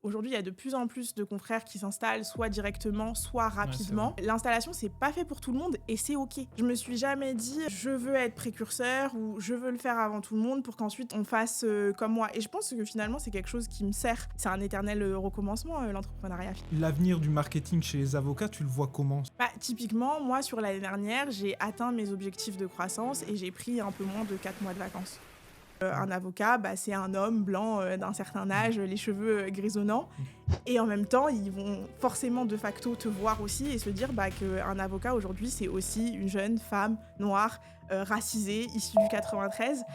Aujourd'hui, il y a de plus en plus de confrères qui s'installent soit directement, soit Ouais, c'est vrai. rapidement. L'installation, c'est pas fait pour tout le monde et c'est OK. Je me suis jamais dit: «Je veux être précurseur» ou «Je veux le faire avant tout le monde pour qu'ensuite on fasse, comme moi» et je pense que finalement, c'est quelque chose qui me sert. C'est un éternel, recommencement, l'entrepreneuriat. L'avenir du marketing chez les avocats, tu le vois comment? Bah, typiquement, moi, sur l'année dernière, j'ai atteint mes objectifs de croissance et j'ai pris un peu moins de 4 mois de vacances. Un avocat, bah, c'est un homme blanc, d'un certain Mmh. âge, les cheveux, grisonnants Mmh. et en même temps, ils vont forcément de facto te voir aussi et se dire, bah, qu'un avocat aujourd'hui, c'est aussi une jeune femme noire, racisée, issue du 93.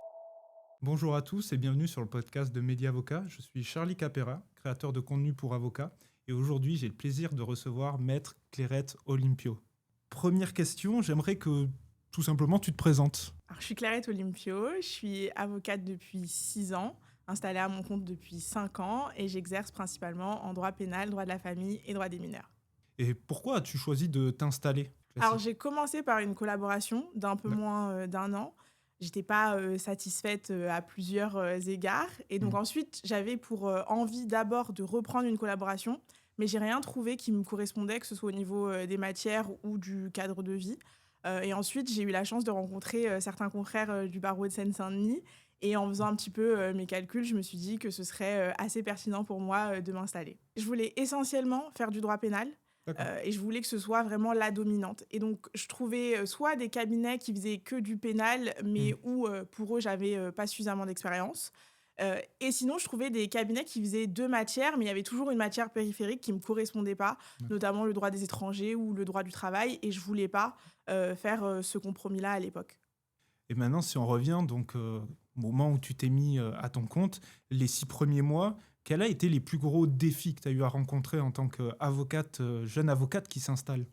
Bonjour à tous et bienvenue sur le podcast de Média Avocat. Je suis Charlie Capera, créateur de contenu pour avocats. Et aujourd'hui, j'ai le plaisir de recevoir Maître Clairette Olympio. Première question, j'aimerais que tout simplement tu te présentes. Alors, je suis Clarette Olympio, je suis avocate depuis 6 ans, installée à mon compte depuis 5 ans et j'exerce principalement en droit pénal, droit de la famille et droit des mineurs. Et pourquoi as-tu choisi de t'installer? Alors, Classique. j'ai commencé par une collaboration d'un peu D'accord. moins d'1 an. J'étais pas satisfaite à plusieurs égards. Et donc, Mmh. ensuite, j'avais pour envie d'abord de reprendre une collaboration, mais j'ai rien trouvé qui me correspondait, que ce soit au niveau des matières ou du cadre de vie. Et ensuite, j'ai eu la chance de rencontrer certains confrères du barreau de Seine-Saint-Denis. Et en faisant un petit peu mes calculs, je me suis dit que ce serait assez pertinent pour moi de m'installer. Je voulais essentiellement faire du droit pénal. D'accord. Et je voulais que ce soit vraiment la dominante. Et donc, je trouvais soit des cabinets qui faisaient que du pénal, mais Mmh. où pour eux, j'avais pas suffisamment d'expérience. Et sinon, je trouvais des cabinets qui faisaient 2 matières, mais il y avait toujours une matière périphérique qui me correspondait pas, D'accord. notamment le droit des étrangers ou le droit du travail. Et je voulais pas faire ce compromis-là à l'époque. Et maintenant, si on revient donc au moment où tu t'es mis à ton compte, les 6 premiers mois, quels a été les plus gros défis que tu as eu à rencontrer en tant qu'avocate, jeune avocate qui s'installe?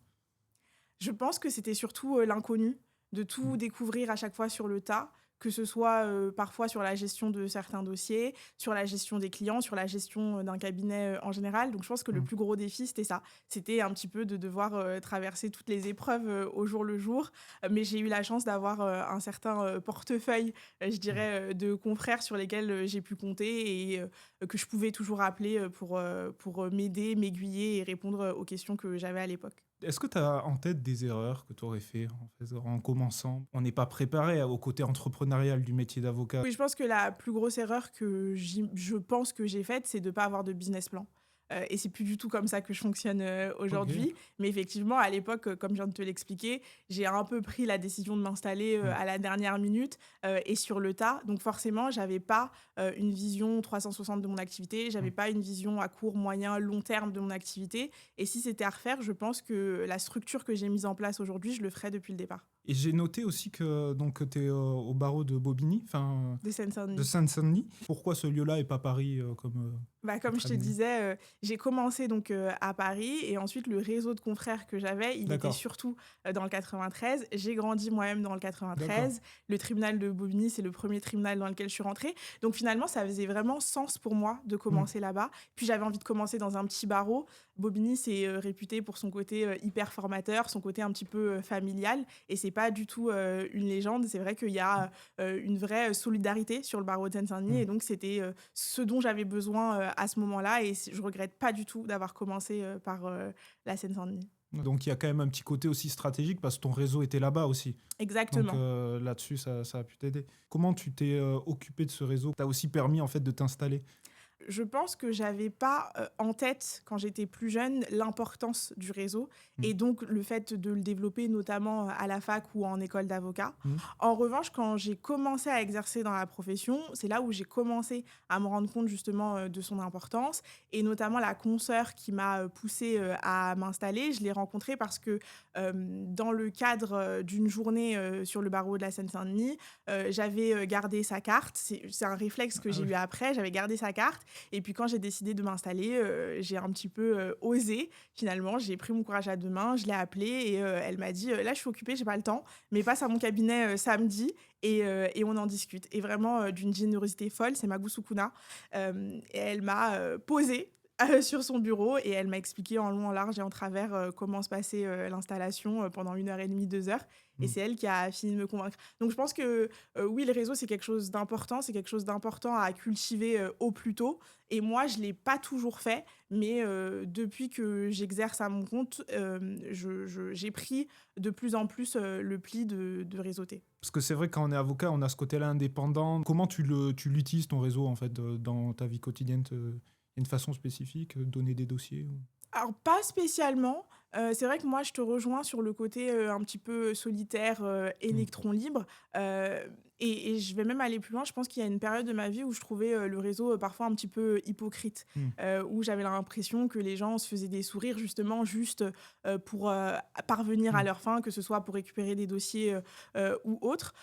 Je pense que c'était surtout, l'inconnu, de Mmh. tout découvrir à chaque fois sur le tas, que ce soit, parfois sur la gestion de certains dossiers, sur la gestion des clients, sur la gestion, d'un cabinet, en général. Donc je pense que le Mmh. plus gros défi, c'était ça. C'était un petit peu de devoir, traverser toutes les épreuves, au jour le jour. Mais j'ai eu la chance d'avoir, un certain, portefeuille, je Mmh. dirais, de confrères sur lesquels, j'ai pu compter et que je pouvais toujours appeler, pour m'aider, m'aiguiller et répondre, aux questions que j'avais à l'époque. Est-ce que tu as en tête des erreurs que tu aurais fait en commençant? On n'est pas préparé au côté entrepreneurial du métier d'avocat. Oui, je pense que la plus grosse erreur que je pense que j'ai faite, c'est de ne pas avoir de business plan. Et c'est plus du tout comme ça que je fonctionne, OK. aujourd'hui. Mais effectivement, à l'époque, comme je viens de te l'expliquer, j'ai un peu pris la décision de m'installer, Mmh. à la dernière minute, et sur le tas. Donc forcément, j'avais pas, une vision 360 de mon activité, Mmh. j'avais pas une vision à court, moyen, long terme de mon activité. Et si c'était à refaire, je pense que la structure que j'ai mise en place aujourd'hui, je le ferais depuis le départ. Et j'ai noté aussi que donc tu es, au barreau de Bobigny, enfin, De de Seine-Saint-Denis. Seine-Saint-Denis. Pourquoi ce lieu-là et pas Paris, comme, Bah, comme votre je te ami? disais, j'ai commencé donc, à Paris et ensuite le réseau de confrères que j'avais, il était D'accord, surtout, dans le 93. J'ai grandi moi-même dans le d'accord. 93. Le tribunal de Bobigny, c'est le premier tribunal dans lequel je suis rentrée. Donc finalement, ça faisait vraiment sens pour moi de Mmh. commencer là-bas. Puis j'avais envie de commencer dans un petit barreau. Bobigny, c'est, réputé pour son côté, hyper formateur, son côté un petit peu, familial et c'est pas du tout, une légende. C'est vrai qu'il y a, une vraie solidarité sur le barreau de Seine-Saint-Denis Mmh. et donc c'était, ce dont j'avais besoin, à ce moment-là et je regrette pas du tout d'avoir commencé, par, la Seine-Saint-Denis. Donc il y a quand même un petit côté aussi stratégique parce que ton réseau était là-bas aussi. Donc Exactement. là-dessus, ça a pu t'aider. Comment tu t'es, occupée de ce réseau? Tu as aussi permis en fait de t'installer? Je pense que j'avais pas, en tête, quand j'étais plus jeune, l'importance du réseau Mmh. et donc le fait de le développer notamment, à la fac ou en école d'avocat. Mmh. En revanche, quand j'ai commencé à exercer dans la profession, c'est là où j'ai commencé à me rendre compte justement, de son importance et notamment la consoeur qui m'a, poussée, à m'installer. Je l'ai rencontrée parce que, dans le cadre, d'une journée, sur le barreau de la Seine-Saint-Denis, j'avais, gardé sa carte. C'est un réflexe que Ah j'ai oui. eu après, j'avais gardé sa carte et puis quand j'ai décidé de m'installer, j'ai un petit peu, osé finalement. J'ai pris mon courage à 2 mains, je l'ai appelée et elle m'a dit: «Là, je suis occupée, j'ai pas le temps, mais passe à mon cabinet, samedi et on en discute» et vraiment, d'une générosité folle, c'est Magou Soukouna. Et elle m'a, posée sur son bureau et elle m'a expliqué en long, en large et en travers, comment se passait, l'installation, pendant 1 heure et demie, 2 heures et Mmh. c'est elle qui a fini de me convaincre. Donc je pense que, oui, le réseau, c'est quelque chose d'important à cultiver, au plus tôt et moi, je l'ai pas toujours fait, mais depuis que j'exerce à mon compte, j'ai pris de plus en plus, le pli de réseauter. Parce que c'est vrai que quand on est avocat, on a ce côté-là indépendant. Comment tu l'utilises ton réseau en fait, dans ta vie quotidienne? Il y a une façon spécifique, de donner des dossiers ou? Alors pas spécialement, c'est vrai que moi je te rejoins sur le côté, un petit peu solitaire, Mmh. électron libre, et je vais même aller plus loin. Je pense qu'il y a une période de ma vie où je trouvais, le réseau, parfois un petit peu hypocrite, Mmh. où j'avais l'impression que les gens se faisaient des sourires justement juste, pour, parvenir à Mmh. leurs fins, que ce soit pour récupérer des dossiers, ou autre,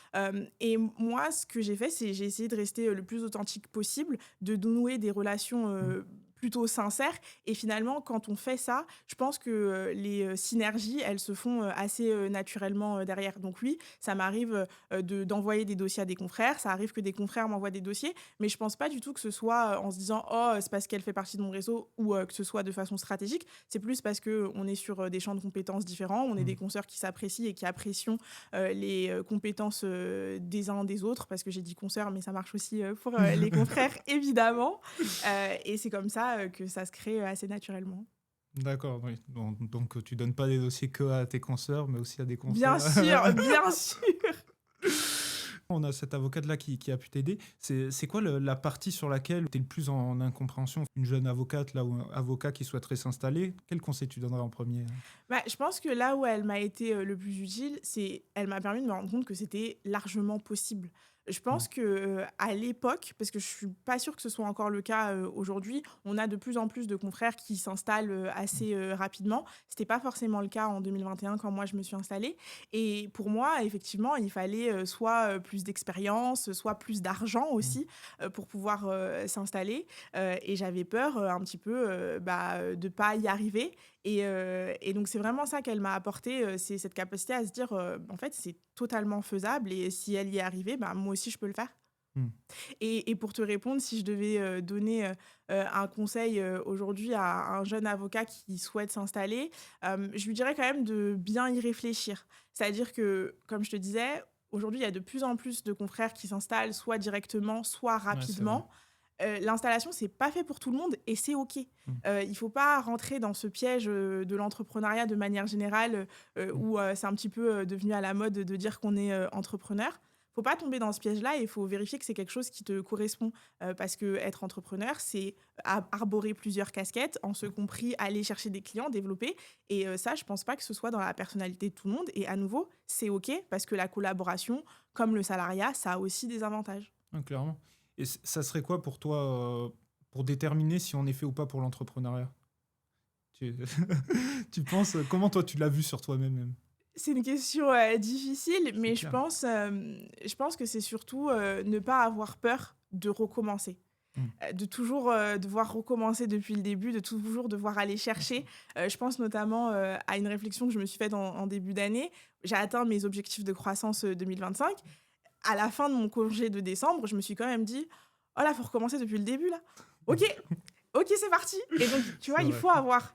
et moi ce que j'ai fait, c'est j'ai essayé de rester, le plus authentique possible, de nouer des relations, Mmh. plutôt sincères et finalement, quand on fait ça, je pense que, les, synergies, elles se font, assez, naturellement, derrière. Donc oui, ça m'arrive, d'envoyer des dossiers à des confrères, ça arrive que des confrères m'envoient des dossiers, mais je pense pas du tout que ce soit, en se disant: «Oh, c'est parce qu'elle fait partie de mon réseau» ou, que ce soit de façon stratégique. C'est plus parce qu'on est sur, des champs de compétences différents, on est Mmh. des consoeurs qui s'apprécient et qui apprécions, les, compétences, des uns des autres, parce que j'ai dit consoeurs, mais ça marche aussi, pour, les confrères évidemment. Et c'est comme ça, que ça se crée, assez naturellement. D'accord, oui. Donc, tu donnes pas des dossiers que à tes consoeurs, mais aussi à des Bien confrères. sûr, bien sûr! On a cet avocat-là qui a pu t'aider. C'est quoi la partie sur laquelle tu es le plus en incompréhension? Une jeune avocate là ou un avocat qui souhaiterait s'installer, quel conseil tu donnerais en premier? Bah, je pense que là où elle m'a été, le plus utile, c'est elle m'a permis de me rendre compte que c'était largement possible. Je Mmh. pense que, à l'époque, parce que je suis pas sûre que ce soit encore le cas, aujourd'hui, on a de plus en plus de confrères qui s'installent, Mmh. assez, rapidement. C'était pas forcément le cas en 2021 quand moi je me suis installée et pour moi, effectivement, il fallait, soit, plus d'expérience, soit plus d'argent Mmh. aussi, pour pouvoir, s'installer, et j'avais peur, un petit peu, de pas y arriver et donc c'est vraiment ça qu'elle m'a apporté, c'est cette capacité à se dire, «En fait, c'est totalement faisable et si elle y est arrivée, bah, moi aussi je peux le faire». Mmh. Et pour te répondre, si je devais, donner, un conseil, aujourd'hui à un jeune avocat qui souhaite s'installer, je lui dirais quand même de bien y réfléchir. C'est-à-dire que, comme je te disais, aujourd'hui, il y a de plus en plus de confrères qui s'installent soit directement, soit Ouais, c'est vrai. rapidement. L'installation, c'est pas fait pour tout le monde et c'est OK. Mmh. Il faut pas rentrer dans ce piège, de l'entrepreneuriat de manière générale, Mmh. où, c'est un petit peu, devenu à la mode de dire qu'on est, entrepreneur. Faut pas tomber dans ce piège-là et il faut vérifier que c'est quelque chose qui te correspond, parce qu'être entrepreneur, c'est arborer plusieurs casquettes, en ce compris aller chercher des clients, développer et ça, je pense pas que ce soit dans la personnalité de tout le monde et à nouveau, c'est OK parce que la collaboration, comme le salariat, ça a aussi des avantages. Ouais, clairement. Et ça serait quoi pour toi, pour déterminer si on est fait ou pas pour l'entrepreneuriat? Tu tu penses, comment toi tu l'as vu sur toi-même même? C'est une question, difficile, C'est mais clair. je pense que c'est surtout, ne pas avoir peur de recommencer. Mmh. De toujours, devoir recommencer depuis le début, de toujours devoir aller Ouais, c'est chercher. vrai. Je pense notamment, à une réflexion que je me suis faite en début d'année. J'ai atteint mes objectifs de croissance, 2025. À la fin de mon congé de décembre, je me suis quand même dit: «Oh là, faut recommencer depuis le début là? OK, OK, c'est parti!» et donc tu vois, C'est il vrai. faut avoir,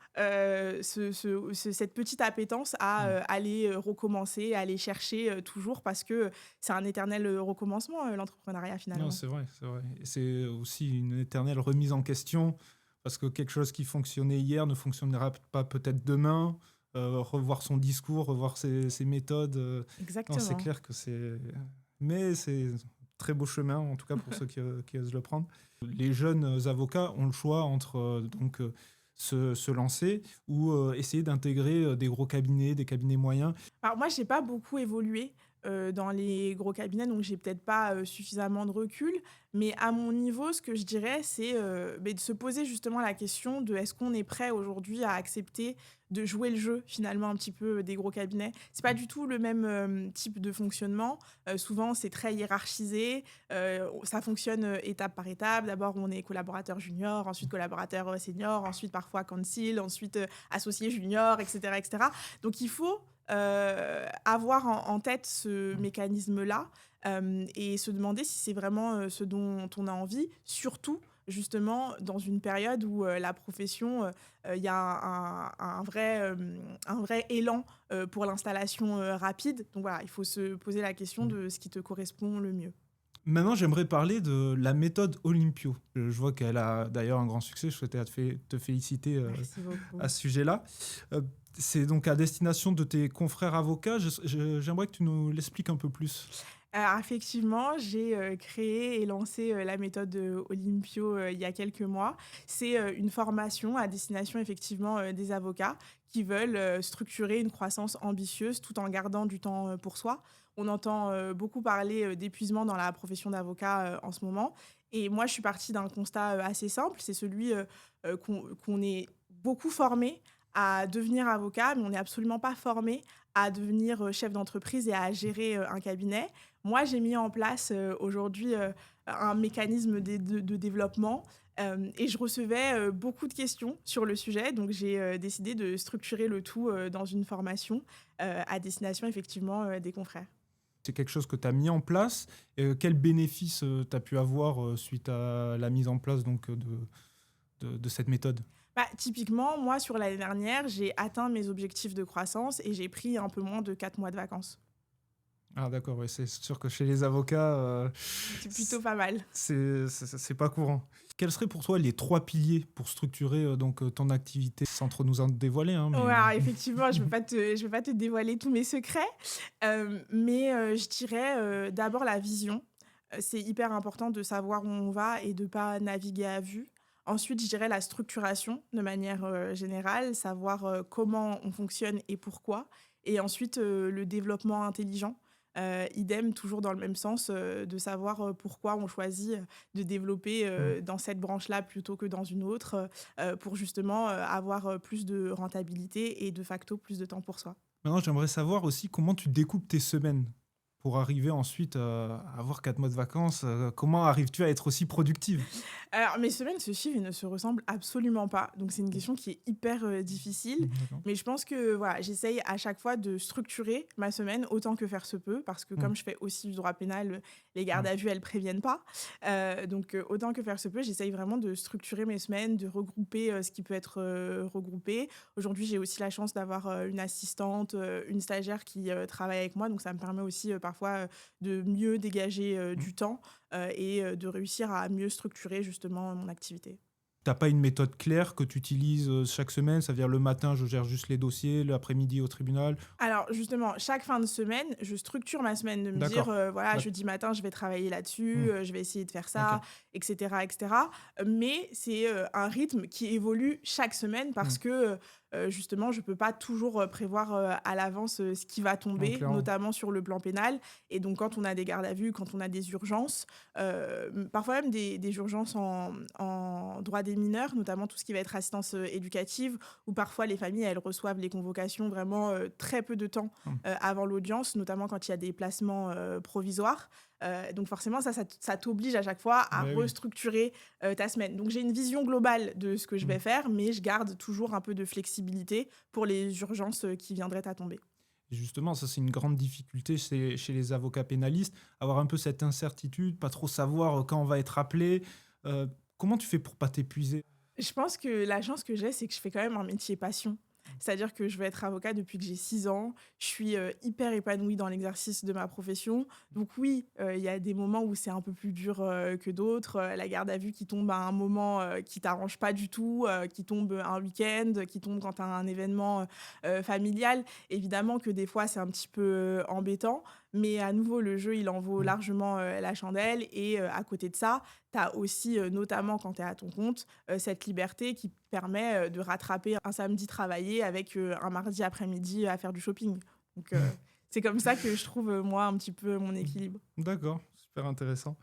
cette petite appétence à, Mmh. aller, recommencer, aller chercher, toujours parce que c'est un éternel, recommencement, l'entrepreneuriat Non, finalement. c'est vrai, c'est vrai. Et c'est aussi une éternelle remise en question parce que quelque chose qui fonctionnait hier ne fonctionnera pas peut-être demain. Revoir son discours, revoir ses méthodes, non, c'est Exactement. clair que mais c'est un très beau chemin, en tout cas pour ceux qui osent le prendre. Les jeunes, avocats ont le choix entre, se lancer ou, essayer d'intégrer, des gros cabinets, des cabinets moyens. Alors moi, j'ai pas beaucoup évolué, dans les gros cabinets, donc j'ai peut-être pas, suffisamment de recul. Mais à mon niveau, ce que je dirais, c'est, de se poser justement la question de: «Est-ce qu'on est prêt aujourd'hui à accepter de jouer le jeu finalement un petit peu, des gros cabinets?» C'est pas du tout le même, type de fonctionnement. Souvent, c'est très hiérarchisé, ça fonctionne, étape par étape. D'abord, on est collaborateur junior, ensuite collaborateur, senior, ensuite parfois counsel, ensuite, associé junior et cetera et cetera. Donc il faut, avoir en tête ce mécanisme-là, et se demander si c'est vraiment, ce dont on a envie. Surtout, justement dans une période où la profession, il y a un vrai élan pour l'installation rapide. Donc voilà, il faut se poser la question Mm. de ce qui te correspond le mieux. Maintenant, j'aimerais parler de la méthode Olympio. Je vois qu'elle a d'ailleurs un grand succès. Je souhaitais te féliciter Merci beaucoup. à ce sujet-là. Euh, c'est donc à destination de tes confrères avocats. J'aimerais que tu nous l'expliques un peu plus. Alors effectivement, j'ai créé et lancé la méthode Olympio il y a quelques mois. C'est une formation à destination effectivement des avocats qui veulent structurer une croissance ambitieuse tout en gardant du temps pour soi. On entend beaucoup parler d'épuisement dans la profession d'avocat en ce moment. Et moi, je suis partie d'un constat assez simple, c'est celui qu'on est beaucoup formé à devenir avocat, mais on n'est absolument pas formé à devenir chef d'entreprise et à gérer un cabinet. Moi, j'ai mis en place aujourd'hui un mécanisme de développement et je recevais beaucoup de questions sur le sujet. Donc, j'ai décidé de structurer le tout dans une formation à destination effectivement des confrères. C'est quelque chose que tu as mis en place. Quels bénéfices tu as pu avoir suite à la mise en place donc, de cette méthode? Bah, typiquement, moi, sur l'année dernière, j'ai atteint mes objectifs de croissance et j'ai pris un peu moins de 4 mois de vacances. Ah d'accord, ouais, c'est sûr que chez les avocats, C'est c- plutôt pas mal. c'est pas courant. Quels seraient pour toi les trois piliers pour structurer donc, ton activité, sans trop nous en dévoiler, hein, Ouais, mais... alors effectivement, je vais pas te dévoiler tous mes secrets, mais je dirais, d'abord la vision. C'est hyper important de savoir où on va et de pas naviguer à vue. Ensuite, je dirais la structuration de manière, générale, savoir, comment on fonctionne et pourquoi. Et ensuite, le développement intelligent, idem, toujours dans le même sens, de savoir, pourquoi on choisit, de développer, Hmm. dans cette branche-là plutôt que dans une autre, pour justement, avoir, plus de rentabilité et de facto plus de temps pour soi. Maintenant, j'aimerais savoir aussi comment tu découpes tes semaines pour arriver ensuite à avoir 4 mois de vacances. Comment arrives-tu à être aussi productive? Alors, mes semaines se suivent et ne se ressemblent absolument pas. Donc, c'est une question qui est hyper difficile. D'accord. Mais je pense que voilà, j'essaye à chaque fois de structurer ma semaine autant que faire se peut. Parce que Hmm. comme je fais aussi du droit pénal, les gardes Hmm. à vue, elles préviennent pas. Donc, autant que faire se peut, j'essaye vraiment de structurer mes semaines, de regrouper ce qui peut être regroupé. Aujourd'hui, j'ai aussi la chance d'avoir une assistante, une stagiaire qui travaille avec moi. Donc, ça me permet aussi parfois de mieux dégager Hmm. du temps et de réussir à mieux structurer justement mon activité. T'as pas une méthode claire que tu utilises chaque semaine? Ça veut dire le matin, je gère juste les dossiers, l'après-midi au tribunal. Alors justement, chaque fin de semaine, je structure ma semaine de me dire, D'accord. voilà, D'ac- jeudi matin, je vais travailler Hmm. là-dessus, je vais essayer de faire Ok. ça, et cetera, et cetera. Mais c'est un rythme qui évolue chaque semaine Hmm. parce que justement, je peux pas toujours prévoir à l'avance ce qui va Non, tomber, clairement. notamment sur le plan pénal. Et donc, quand on a des gardes à vue, quand on a des urgences, parfois même des urgences en droit des mineurs, notamment tout ce qui va être assistance éducative, où parfois les familles, elles reçoivent les convocations vraiment très peu de temps Hmm. avant l'audience, notamment quand il y a des placements provisoires. Donc forcément, ça t'oblige à chaque fois à Ben oui. restructurer ta semaine. Donc j'ai une vision globale de ce que je Hmm. vais faire, mais je garde toujours un peu de flexibilité pour les urgences qui viendraient à tomber. Et justement, ça, c'est une grande difficulté chez les avocats pénalistes, avoir un peu cette incertitude, pas trop savoir quand on va être appelé. Euh, Comment tu fais pour pas t'épuiser? Je pense que la chance que j'ai, c'est que je fais quand même un métier passion. C'est-à-dire que je vais être avocat depuis que j'ai 6 ans. Je suis hyper épanouie dans l'exercice de ma profession. Donc oui, il y a des moments où c'est un peu plus dur que d'autres. La garde à vue qui tombe à un moment qui t'arrange pas du tout, qui tombe un week-end, qui tombe quand tu as un événement familial. Évidemment que des fois, c'est un petit peu embêtant. Mais à nouveau, le jeu, il en vaut Hmm. largement la chandelle. Et à côté de ça, tu as aussi, notamment quand tu es à ton compte, cette liberté qui permet de rattraper un samedi travaillé avec un mardi après-midi à faire du shopping. Donc, c'est comme ça que je trouve, moi, un petit peu mon équilibre. D'accord, super intéressant.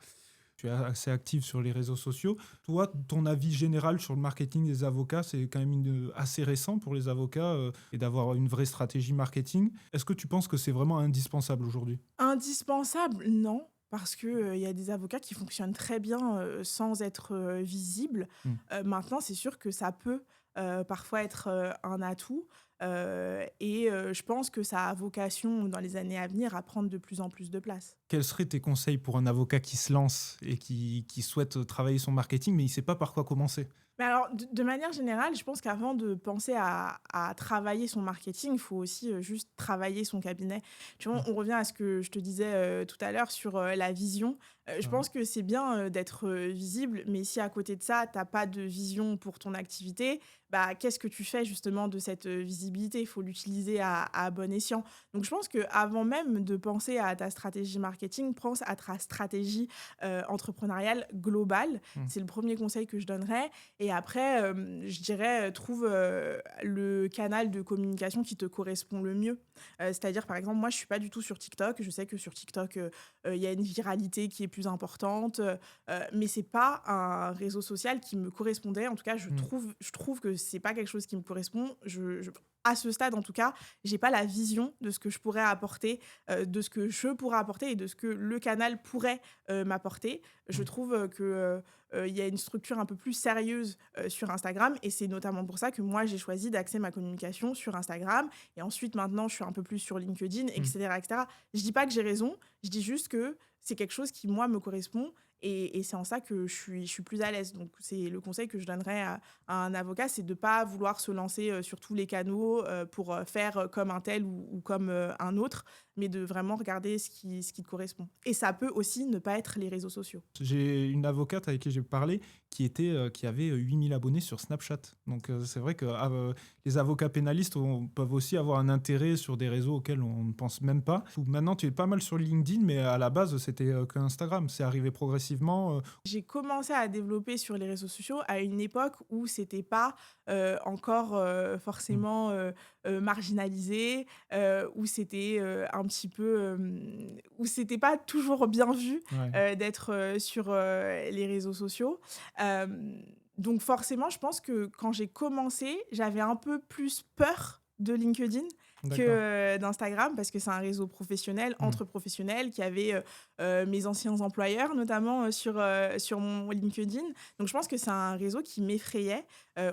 Tu es assez active sur les réseaux sociaux. Toi, ton avis général sur le marketing des avocats, c'est quand même assez récent pour les avocats et d'avoir une vraie stratégie marketing. Est-ce que tu penses que c'est vraiment indispensable aujourd'hui? Indispensable, non. parce que, il y a des avocats qui fonctionnent très bien, sans être, visibles. Mmh. Maintenant, c'est sûr que ça peut, parfois être, un atout, je pense que ça a vocation, dans les années à venir, à prendre de plus en plus de place. Quels seraient tes conseils pour un avocat qui se lance et qui souhaite travailler son marketing, mais il ne sait pas par quoi commencer? Mais alors, de manière générale, je pense qu'avant de penser à travailler son marketing, il faut aussi, juste travailler son cabinet. Tu vois, Mmh. on revient à ce que je te disais, tout à l'heure sur, la vision. Je Ouais. pense que c'est bien, d'être, visible, mais si à côté de ça, tu as pas de vision pour ton activité, bah, qu'est-ce que tu fais justement de cette, visibilité? Il faut l'utiliser à bon escient. Donc je pense qu'avant même de penser à ta stratégie marketing, pense à ta stratégie, entrepreneuriale globale. Mmh. C'est le premier conseil que je donnerais. Et après, je dirais, trouve, le canal de communication qui te correspond le mieux. C'est-à-dire, par exemple, moi, je suis pas du tout sur TikTok. Je sais que sur TikTok, il y a une viralité qui est plus importante, mais c'est pas un réseau social qui me correspondait. En tout cas, Mmh. je trouve que c'est pas quelque chose qui me correspond. À ce stade, en tout cas, j'ai pas la vision de ce que je pourrais apporter, de ce que je pourrais apporter et de ce que le canal pourrait, m'apporter. Je Mmh. trouve, il y a une structure un peu plus sérieuse, sur Instagram et c'est notamment pour ça que moi, j'ai choisi d'axer ma communication sur Instagram et ensuite maintenant, je suis un peu plus sur LinkedIn et Mmh. cetera et cetera. Je dis pas que j'ai raison, je dis juste que c'est quelque chose qui, moi, me correspond et c'est en ça que je suis plus à l'aise. Donc c'est le conseil que je donnerais à un avocat, c'est de pas vouloir se lancer, sur tous les canaux, pour, faire, comme un tel ou comme, un autre, mais de vraiment regarder ce qui te correspond et ça peut aussi ne pas être les réseaux sociaux. J'ai une avocate avec qui j'ai parlé qui avait 8 000 abonnés sur Snapchat. Donc c'est vrai que les avocats pénalistes peuvent aussi avoir un intérêt sur des réseaux auxquels on ne pense même pas. Maintenant, tu es pas mal sur LinkedIn, mais à la base, c'était que Instagram. C'est arrivé progressivement. J'ai commencé à développer sur les réseaux sociaux à une époque où c'était pas, encore, Mm. forcément, marginalisé, où c'était, un petit peu, où c'était pas toujours bien vu, Ouais. d'être, sur, les réseaux sociaux. Hem, donc forcément, je pense que quand j'ai commencé, j'avais un peu plus peur de LinkedIn D'accord. que, d'Instagram parce que c'est un réseau professionnel, Mm. entre professionnels qui avait, mes anciens employeurs notamment, sur mon LinkedIn. Donc je pense que c'est un réseau qui m'effrayait.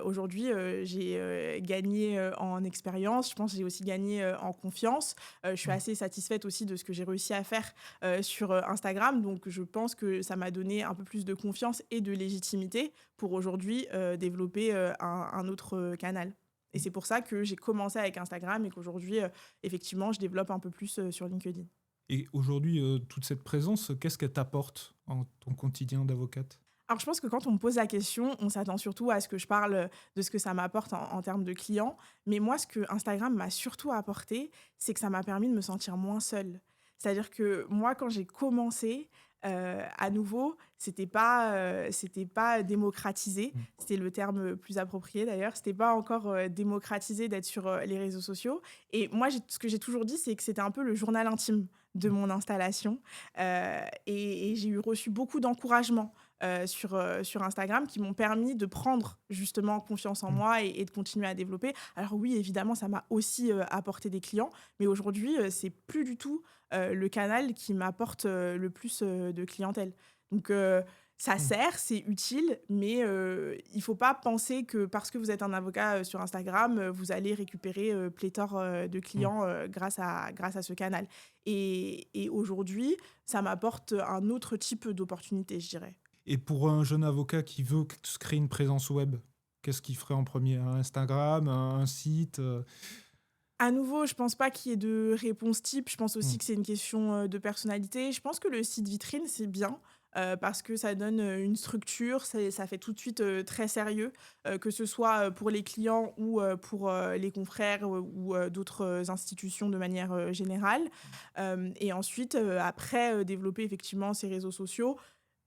Aujourd'hui, j'ai, gagné, en expérience. Je pense que j'ai aussi gagné, en confiance. Je suis Mm. assez satisfaite aussi de ce que j'ai réussi à faire, sur, Instagram. Donc je pense que ça m'a donné un peu plus de confiance et de légitimité pour aujourd'hui, développer, un autre, canal. Et c'est pour ça que j'ai commencé avec Instagram et qu'aujourd'hui, effectivement, je développe un peu plus, sur LinkedIn. Et aujourd'hui, toute cette présence, qu'est-ce qu'elle t'apporte en ton quotidien d'avocate? Alors, je pense que quand on me pose la question, on s'attend surtout à ce que je parle, de ce que ça m'apporte en termes de clients. Mais moi, ce que Instagram m'a surtout apporté, c'est que ça m'a permis de me sentir moins seule. C'est-à-dire que moi, quand j'ai commencé, à nouveau, c'était pas démocratisé. Mm. C'était le terme, plus approprié d'ailleurs. C'était pas encore, démocratisé d'être sur, les réseaux sociaux et moi, ce que j'ai toujours dit, c'est que c'était un peu le journal intime de mon installation, et j'ai reçu beaucoup d'encouragement sur Instagram qui m'ont permis de prendre justement confiance en Mm. moi et de continuer à développer. Alors oui, évidemment, ça m'a aussi, apporté des clients, mais aujourd'hui, c'est plus du tout, le canal qui m'apporte, le plus, de clientèle. Donc ça Mm. sert, c'est utile, mais il faut pas penser que parce que vous êtes un avocat, sur Instagram, vous allez récupérer, pléthore, de Mm. clients, grâce à ce canal et aujourd'hui, ça m'apporte un autre type d'opportunité, je dirais. Et pour un jeune avocat qui veut se créer une présence web, qu'est-ce qu'il ferait en premier? Un Instagram, un site? À nouveau, je pense pas qu'il y ait de réponse type. Je pense Mm. aussi que c'est une question, de personnalité. Je pense que le site vitrine, c'est bien, parce que ça donne, une structure, ça fait tout de suite, très sérieux, que ce soit, pour les clients ou, pour, les confrères, ou, d'autres, institutions de manière, générale. Et ensuite, après, développer effectivement ces réseaux sociaux.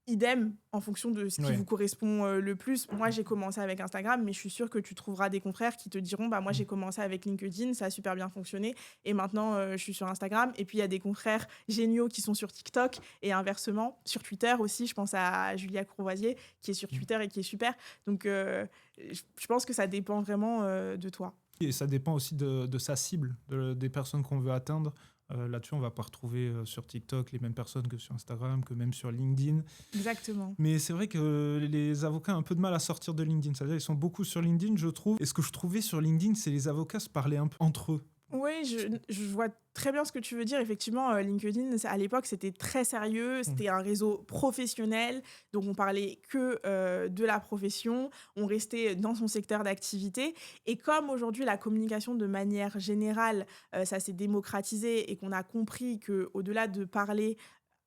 Idem, en fonction de ce qui Ouais. vous correspond, le plus. Moi, j'ai commencé avec Instagram, mais je suis sûre que tu trouveras des confrères qui te diront: «Bah, moi, Mm. j'ai commencé avec LinkedIn, ça a super bien fonctionné et maintenant, je suis sur Instagram» et puis il y a des confrères géniaux qui sont sur TikTok et inversement. Sur Twitter aussi, je pense à Julia Courvoisier qui est sur Mm. Twitter et qui est super. Donc je pense que ça dépend vraiment, de toi. Et ça dépend aussi de sa cible, des personnes qu'on veut atteindre. Là-dessus, on ne va pas retrouver sur TikTok les mêmes personnes que sur Instagram, que même sur LinkedIn. Exactement. Mais c'est vrai que les avocats ont un peu de mal à sortir de LinkedIn. C'est-à-dire qu'ils sont beaucoup sur LinkedIn, je trouve. Et ce que je trouvais sur LinkedIn, c'est les avocats se parlaient un peu entre eux. Oui, je vois très bien ce que tu veux dire. Effectivement, LinkedIn, à l'époque, c'était très sérieux, Mm. c'était un réseau professionnel, donc on parlait que de la profession, on restait dans son secteur d'activité. Et comme aujourd'hui, la communication de manière générale, ça s'est démocratisé et qu'on a compris qu'au-delà de parler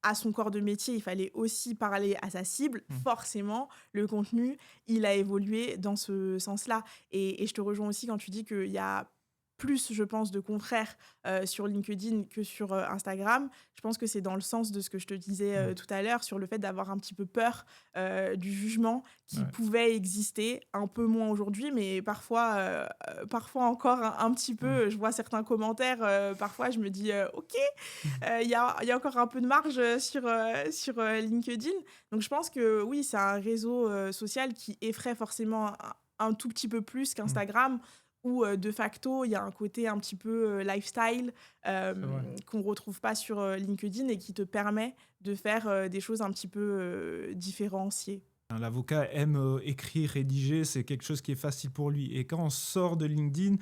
à son corps de métier, il fallait aussi parler à sa cible. Mm. Forcément, le contenu, il a évolué dans ce sens-là. Et je te rejoins aussi quand tu dis qu'il y a plus, je pense, de confrères sur LinkedIn que sur Instagram. Je pense que c'est dans le sens de ce que je te disais Mm. tout à l'heure sur le fait d'avoir un petit peu peur du jugement qui Ouais. pouvait exister, un peu moins aujourd'hui, mais parfois encore un petit Mm. peu. Je vois certains commentaires, parfois je me dis ok, il y a encore un peu de marge sur LinkedIn. Donc je pense que oui, c'est un réseau social qui effraie forcément un tout petit peu plus Mm. qu'Instagram, où de facto, il y a un côté un petit peu lifestyle C'est vrai. qu'on ne retrouve pas sur LinkedIn et qui te permet de faire des choses un petit peu différenciées. L'avocat aime écrire, rédiger, c'est quelque chose qui est facile pour lui. Et quand on sort de LinkedIn,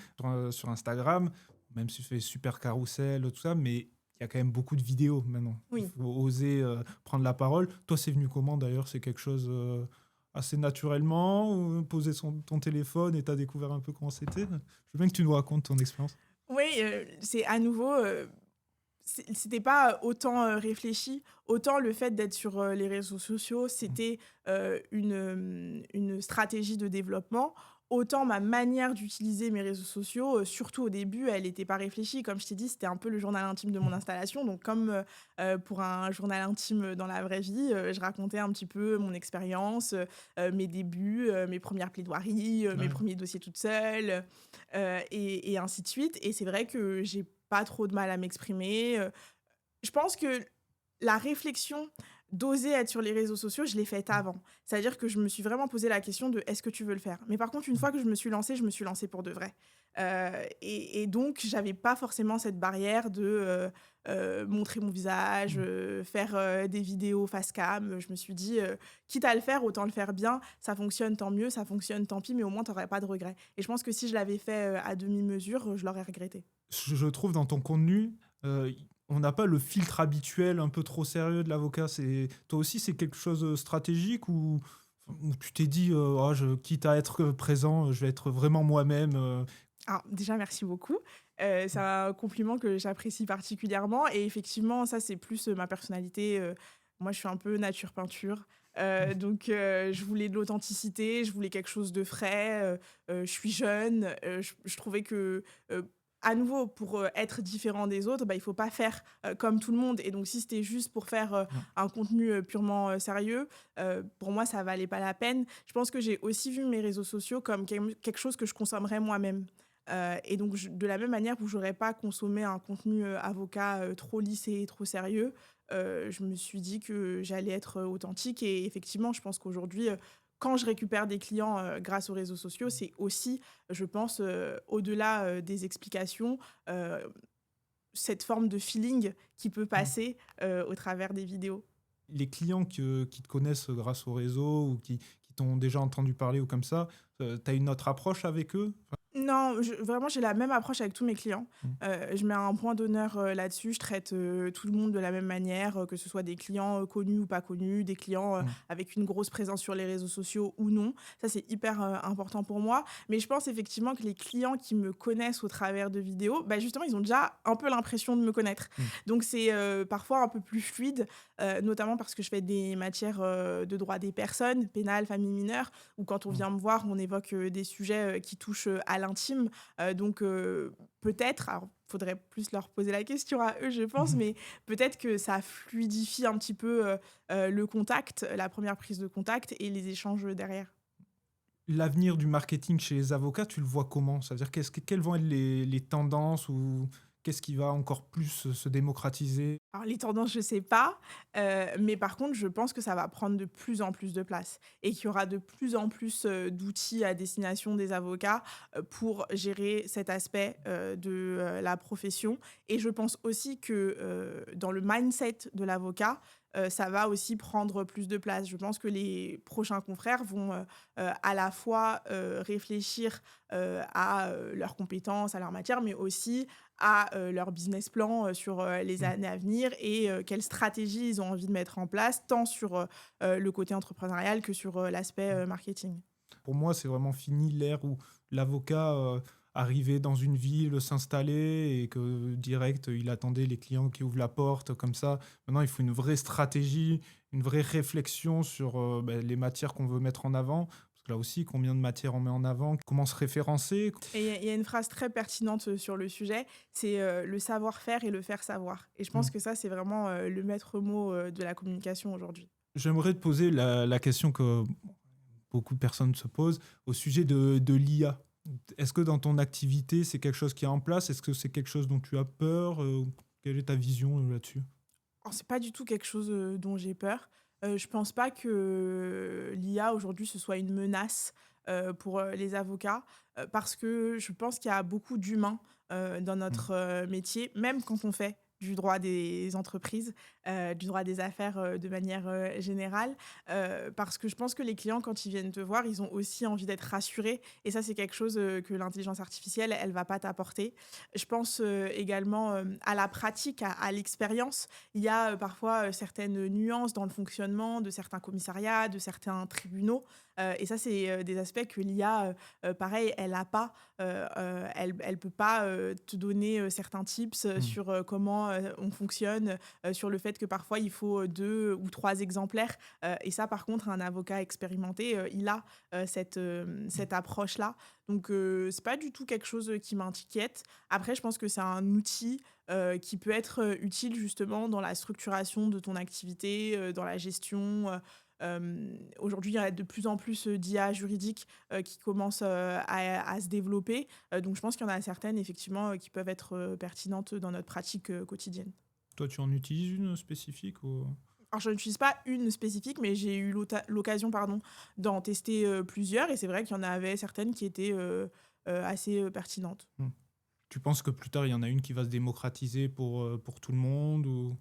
sur Instagram, même si c'est super carrousel, tout ça, mais il y a quand même beaucoup de vidéos maintenant. Il Oui. faut oser prendre la parole. Toi, c'est venu comment d'ailleurs? C'est quelque chose assez naturellement, poser ton téléphone et tu as découvert un peu comment c'était? Je veux bien que tu nous racontes ton expérience. Oui, c'est à nouveau, c'était pas autant réfléchi, autant le fait d'être sur les réseaux sociaux, c'était une stratégie de développement. Autant ma manière d'utiliser mes réseaux sociaux, surtout au début, elle n'était pas réfléchie. Comme je t'ai dit, c'était un peu le journal intime de mon installation. Donc, comme pour un journal intime dans la vraie vie, je racontais un petit peu mon expérience, mes débuts, mes premières plaidoiries, mes Ouais. premiers dossiers toute seule, et ainsi de suite. Et c'est vrai que j'ai pas trop de mal à m'exprimer. Je pense que la réflexion d'oser être sur les réseaux sociaux, je l'ai faite avant. C'est-à-dire que je me suis vraiment posé la question de: «Est-ce que tu veux le faire?» Mais par contre, une fois que je me suis lancée pour de vrai. Et donc j'avais pas forcément cette barrière de montrer mon visage, faire des vidéos face cam. Je me suis dit: «Quitte à le faire, autant le faire bien. Ça fonctionne, tant mieux. Ça fonctionne, tant pis, mais au moins tu aurais pas de regrets». Et je pense que si je l'avais fait à demi-mesure, je l'aurais regretté. Je trouve dans ton contenu, on n'a pas le filtre habituel un peu trop sérieux de l'avocat. Toi aussi, c'est quelque chose de stratégique ou tu t'es dit, ah, quitte à être présent, je vais être vraiment moi-même. Alors déjà, merci beaucoup. C'est un compliment que j'apprécie particulièrement et effectivement, ça, c'est plus, ma personnalité. Moi, je suis un peu nature peinture, donc je voulais de l'authenticité, je voulais quelque chose de frais, je suis jeune, je trouvais que, à nouveau, pour être différent des autres, bah, il faut pas faire comme tout le monde. Et donc si c'était juste pour faire un contenu purement sérieux, pour moi, ça valait pas la peine. Je pense que j'ai aussi vu mes réseaux sociaux comme quelque chose que je consommerais moi-même. Et donc, de la même manière où j'aurais pas consommé un contenu avocat trop lissé et trop sérieux, je me suis dit que j'allais être authentique. Et effectivement, je pense qu'aujourd'hui, quand je récupère des clients grâce aux réseaux sociaux, c'est aussi, je pense, au-delà des explications, euh, cette forme de feeling qui peut passer au travers des vidéos. Les clients qui te connaissent grâce au réseau ou qui t'ont déjà entendu parler ou comme ça, tu as une autre approche avec eux? Non, vraiment, j'ai la même approche avec tous mes clients. Mm. Je mets un point d'honneur là-dessus. Je traite tout le monde de la même manière, que ce soit des clients connus ou pas connus, des clients Mm. avec une grosse présence sur les réseaux sociaux ou non. Ça, c'est hyper important pour moi. Mais je pense effectivement que les clients qui me connaissent au travers de vidéos, bah, justement, ils ont déjà un peu l'impression de me connaître. Mm. Donc, c'est parfois un peu plus fluide, notamment parce que je fais des matières de droit des personnes, pénal, famille mineure, où quand on Mm. vient me voir, on évoque des sujets qui touchent à l'intime. Donc peut-être, alors faudrait plus leur poser la question à eux, je pense, mais peut-être que ça fluidifie un petit peu le contact, la première prise de contact et les échanges derrière. L'avenir du marketing chez les avocats, tu le vois comment? C'est-à-dire quelles vont être les tendances ou Qu'est-ce qui va encore plus se démocratiser? Alors les tendances, je sais pas, mais par contre, je pense que ça va prendre de plus en plus de place et qu'il y aura de plus en plus, d'outils à destination des avocats, pour gérer cet aspect, de, la profession et je pense aussi que, dans le mindset de l'avocat, ça va aussi prendre plus de place. Je pense que les prochains confrères vont, à la fois, réfléchir, à, leurs compétences, à leur matière, mais aussi à, leur business plan, sur, les Mmh. années à venir et quelles stratégies ils ont envie de mettre en place, tant sur, le côté entrepreneurial que sur, l'aspect, marketing. Pour moi, c'est vraiment fini l'ère où l'avocat, arrivait dans une ville, s'installait et que direct, il attendait les clients qui ouvrent la porte comme ça. Maintenant, il faut une vraie stratégie, une vraie réflexion sur, les matières qu'on veut mettre en avant. Parce que là aussi, combien de matières on met en avant? Comment se référencer? Et il y a une phrase très pertinente, sur le sujet, c'est, «Le savoir-faire et le faire savoir» et je pense Mmh. que ça, c'est vraiment, le maître mot, de la communication aujourd'hui. J'aimerais te poser la question que beaucoup de personnes se posent au sujet de l'IA. Est-ce que dans ton activité, c'est quelque chose qui est en place? Est-ce que c'est quelque chose dont tu as peur? Quelle est ta vision, là-dessus? Alors c'est pas du tout quelque chose, dont j'ai peur. Je pense pas que l'IA aujourd'hui ce soit une menace, pour, les avocats, parce que je pense qu'il y a beaucoup d'humains, dans Mmh. notre, métier, même quand on fait du droit des entreprises, du droit des affaires, de manière, générale. Parce que je pense que les clients quand ils viennent te voir, ils ont aussi envie d'être rassurés et ça c'est quelque chose, que l'intelligence artificielle, elle va pas t'apporter. Je pense, également, à la pratique, à l'expérience. Il y a, parfois, certaines nuances dans le fonctionnement de certains commissariats, de certains tribunaux, et ça, c'est, des aspects que l'IA, pareil, elle a pas. Elle peut pas, te donner, certains tips, Mmh. sur, comment, on fonctionne, sur le fait que parfois il faut, 2 ou 3 exemplaires, et ça, par contre, un avocat expérimenté, il a, cette approche-là. Donc c'est pas du tout quelque chose, qui m'inquiète. Après, je pense que c'est un outil, qui peut être, utile justement dans la structuration de ton activité, dans la gestion, aujourd'hui, il y a de plus en plus, d'IA juridiques, qui commencent, à se développer, donc je pense qu'il y en a certaines effectivement, qui peuvent être, pertinentes dans notre pratique, quotidienne. Toi, tu en utilises une spécifique ou? Alors je n'utilise pas une spécifique, mais j'ai eu l'occasion, pardon, d'en tester, plusieurs et c'est vrai qu'il y en avait certaines qui étaient, assez, pertinentes. Mmh. Tu penses que plus tard, il y en a une qui va se démocratiser pour tout le monde ou?